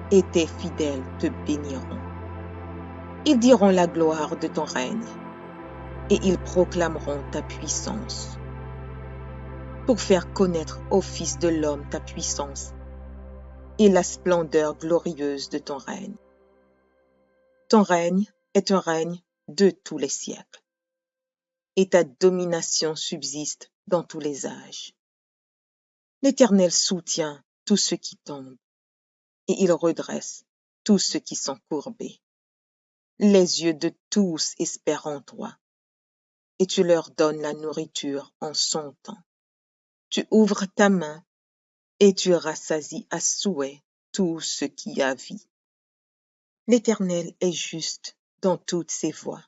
et tes fidèles te béniront. Ils diront la gloire de ton règne, et ils proclameront ta puissance, pour faire connaître au Fils de l'homme ta puissance et la splendeur glorieuse de ton règne. Ton règne est un règne de tous les siècles, et ta domination subsiste dans tous les âges. L'Éternel soutient tous ceux qui tombent, et il redresse tous ceux qui sont courbés. Les yeux de tous espèrent en toi, et tu leur donnes la nourriture en son temps. Tu ouvres ta main, et tu rassasies à souhait tout ce qui a vie. L'Éternel est juste dans toutes ses voies,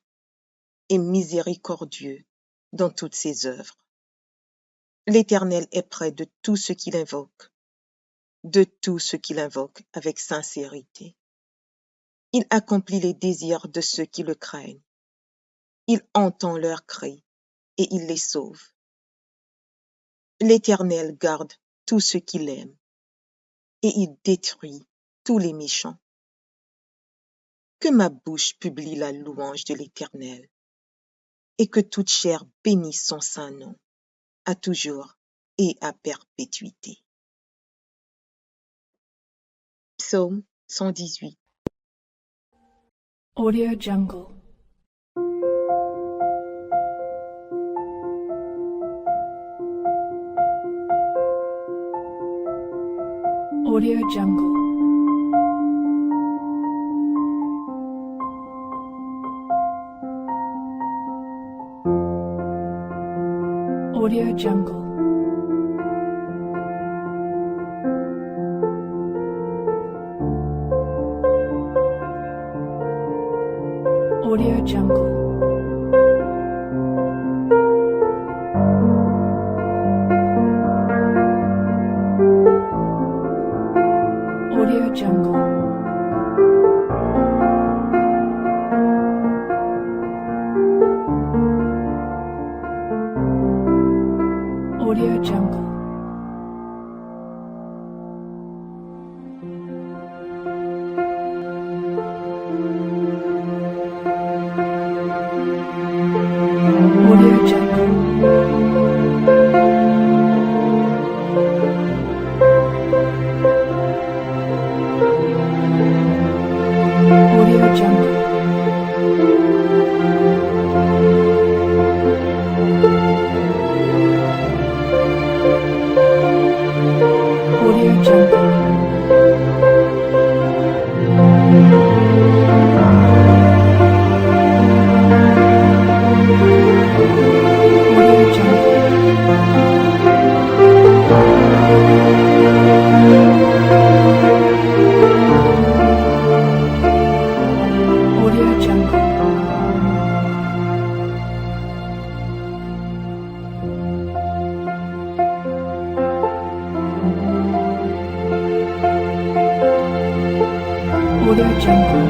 et miséricordieux dans toutes ses œuvres. L'Éternel est près de tous ceux qui l'invoquent, de tous ceux qui l'invoquent avec sincérité. Il accomplit les désirs de ceux qui le craignent. Il entend leurs cris et il les sauve. L'Éternel garde tous ceux qui l'aiment et il détruit tous les méchants. Que ma bouche publie la louange de l'Éternel et que toute chair bénisse son saint nom, à toujours et à perpétuité. Psaume 118. Audio Jungle. Audio Jungle. Audio Jungle. Audio Jungle. Audio Jungle. Audio Jungle. Audio Jungle. Audio Jungle. Audio Jungle. Audio Jungle. Audio Jungle. Audio Jungle.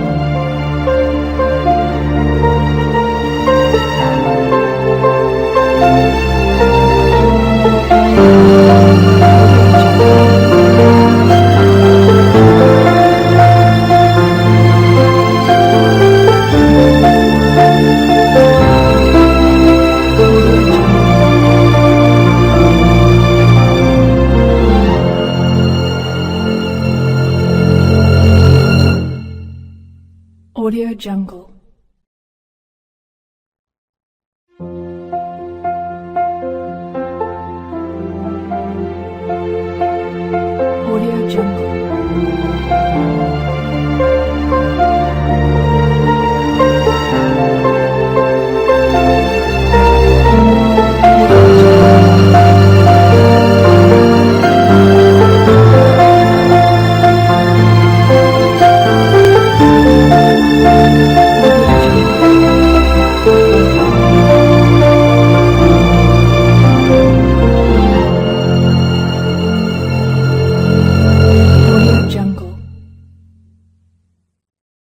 Audio Jungle.